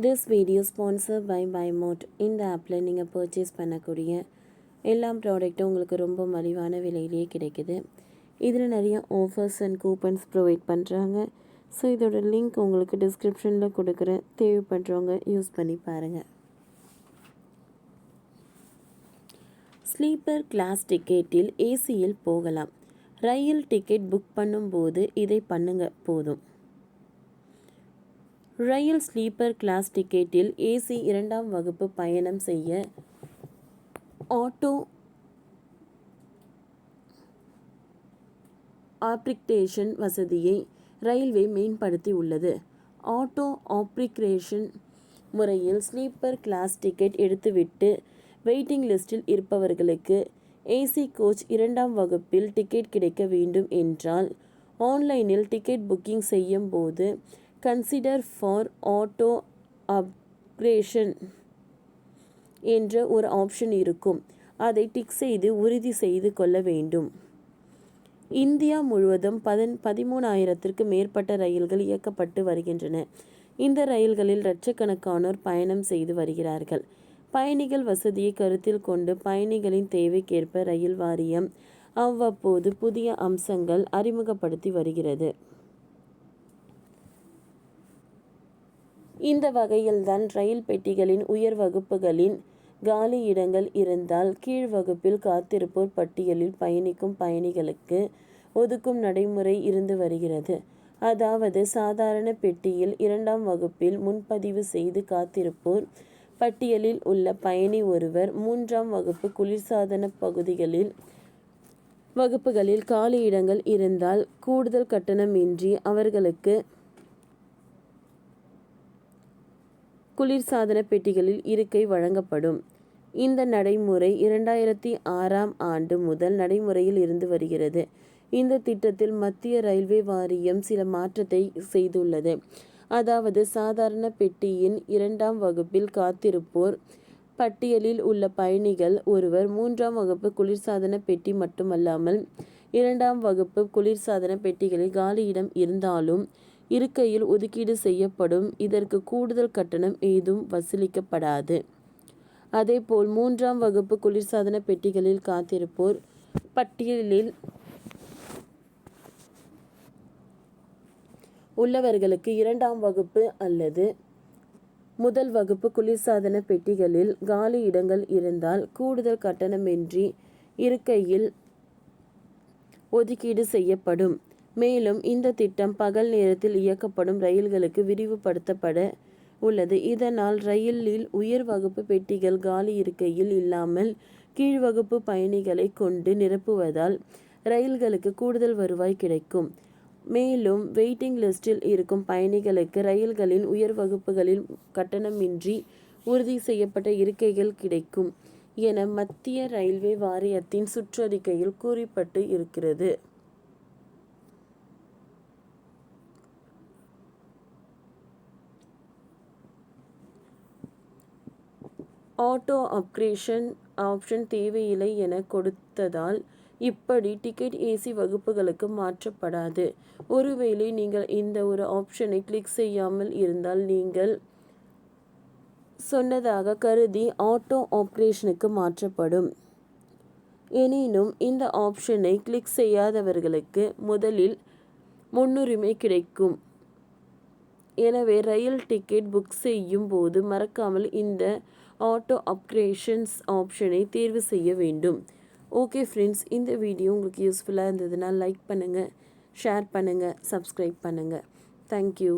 This video sponsor by Bymot. இந்த ஆப்பில் நீங்கள் பர்ச்சேஸ் பண்ணக்கூடிய எல்லா ப்ராடக்ட்டும் உங்களுக்கு ரொம்ப மலிவான விலையிலேயே கிடைக்குது. இதில் நிறைய ஆஃபர்ஸ் அண்ட் கூப்பன்ஸ் ப்ரொவைட் பண்ணுறாங்க. ஸோ இதோட லிங்க் உங்களுக்கு டிஸ்கிரிப்ஷனில் கொடுக்குறேன். தேவைப்படுறவங்க யூஸ் பண்ணி பாருங்கள். ஸ்லீப்பர் கிளாஸ் டிக்கெட்டில் ஏசியில் போகலாம். ரயில் டிக்கெட் புக் பண்ணும்போது இதை பண்ணுங்க போதும். ரயில் ஸ்லீப்பர் கிளாஸ் டிக்கெட்டில் ஏசி 2ஆம் வகுப்பு பயணம் செய்ய ஆட்டோ ஆப்ளிகேஷன் வசதியை ரயில்வே மேம்படுத்தி உள்ளது. ஆட்டோ ஆப்ளிகேஷன் முறையில் ஸ்லீப்பர் கிளாஸ் டிக்கெட் எடுத்துவிட்டு வெயிட்டிங் லிஸ்டில் இருப்பவர்களுக்கு ஏசி கோச் 2ஆம் வகுப்பில் டிக்கெட் கிடைக்க வேண்டும் என்றால் ஆன்லைனில் டிக்கெட் புக்கிங் செய்யும் போது கன்சிடர் ஃபார் ஆட்டோ அப்கிரேஷன் என்ற ஒரு ஆப்ஷன் இருக்கும். அதை டிக் செய்து உறுதி செய்து கொள்ள வேண்டும். இந்தியா முழுவதும் 13,000க்கு மேற்பட்ட ரயில்கள் இயக்கப்பட்டு வருகின்றன. இந்த ரயில்களில் லட்சக்கணக்கானோர் பயணம் செய்து வருகிறார்கள். பயணிகள் வசதியை கருத்தில் கொண்டு பயணிகளின் தேவைக்கேற்ப ரயில் வாரியம் அவ்வப்போது புதிய அம்சங்கள் அறிமுகப்படுத்தி வருகிறது. இந்த வகையில்தான் ரயில் பெட்டிகளின் உயர் வகுப்புகளின் காலி இடங்கள் இருந்தால் கீழ் வகுப்பில் காத்திருப்போர் பட்டியலில் பயணிக்கும் பயணிகளுக்கு ஒதுக்கும் நடைமுறை இருந்து வருகிறது. அதாவது சாதாரண பெட்டியில் 2ஆம் வகுப்பில் முன்பதிவு செய்து காத்திருப்போர் பட்டியலில் உள்ள பயணி ஒருவர் 3ஆம் வகுப்பு குளிர்சாதன வகுப்புகளில் காலி இடங்கள் இருந்தால் கூடுதல் கட்டணமின்றி அவர்களுக்கு குளிர்சாதன பெட்டிகளில் இருக்கை வழங்கப்படும். இந்த நடைமுறை 2006ஆம் ஆண்டு முதல் நடைமுறையில் இருந்து வருகிறது. இந்த திட்டத்தில் மத்திய ரயில்வே வாரியம் சில மாற்றத்தை செய்துள்ளது. அதாவது சாதாரண பெட்டியின் 2ஆம் வகுப்பில் காத்திருப்போர் பட்டியலில் உள்ள பயணிகள் ஒருவர் 3ஆம் வகுப்பு குளிர்சாதன பெட்டி மட்டுமல்லாமல் 2ஆம் வகுப்பு குளிர்சாதன பெட்டிகளில் காலி இடம் இருந்தாலும் இருக்கையில் ஒதுக்கீடு செய்யப்படும். இதற்கு கூடுதல் கட்டணம் ஏதும் வசூலிக்கப்படாது. அதேபோல் 3ஆம் வகுப்பு குளிர்சாதன பெட்டிகளில் காத்திருப்போர் பட்டியலில் உள்ளவர்களுக்கு 2ஆம் வகுப்பு அல்லது முதல் வகுப்பு குளிர்சாதன பெட்டிகளில் காலி இடங்கள் இருந்தால் கூடுதல் கட்டணமின்றி இருக்கையில் ஒதுக்கீடு செய்யப்படும். மேலும் இந்த திட்டம் பகல் நேரத்தில் இயக்கப்படும் ரயில்களுக்கு விரிவுபடுத்தப்பட உள்ளது. இதனால் ரயிலில் உயர் வகுப்பு பெட்டிகள் காலி இருக்கையில் இல்லாமல் கீழ் வகுப்பு பயணிகளை கொண்டு நிரப்புவதால் ரயில்களுக்கு கூடுதல் வருவாய் கிடைக்கும். மேலும் வெயிட்டிங் லிஸ்டில் இருக்கும் பயணிகளுக்கு ரயில்களின் உயர் வகுப்புகளில் கட்டணமின்றி உறுதி செய்யப்பட்ட இருக்கைகள் கிடைக்கும் என மத்திய ரயில்வே வாரியத்தின் சுற்றறிக்கையில் கூறப்பட்டு இருக்கிறது. ஆட்டோ அப்கிரேஷன் ஆப்ஷன் தேவையில்லை என கொடுத்ததால் இப்படி டிக்கெட் ஏசி வகுப்புகளுக்கு மாற்றப்படாது. ஒருவேளை நீங்கள் இந்த ஒரு ஆப்ஷனை கிளிக் செய்யாமல் இருந்தால் நீங்கள் சொன்னதாக கருதி ஆட்டோ ஆப்கிரேஷனுக்கு மாற்றப்படும். எனினும் இந்த ஆப்ஷனை கிளிக் செய்யாதவர்களுக்கு முதலில் முன்னுரிமை கிடைக்கும். எனவே ரயில் டிக்கெட் புக் செய்யும் போது மறக்காமல் இந்த ஆட்டோ அப்கிரேஷன்ஸ் ஆப்ஷனை தேர்வு செய்ய வேண்டும். ஓகே ஃப்ரெண்ட்ஸ், இந்த வீடியோ உங்களுக்கு யூஸ்ஃபுல்லாக இருந்ததுன்னா லைக் பண்ணுங்கள், ஷேர் பண்ணுங்கள், சப்ஸ்கிரைப் பண்ணுங்கள். தேங்க்யூ.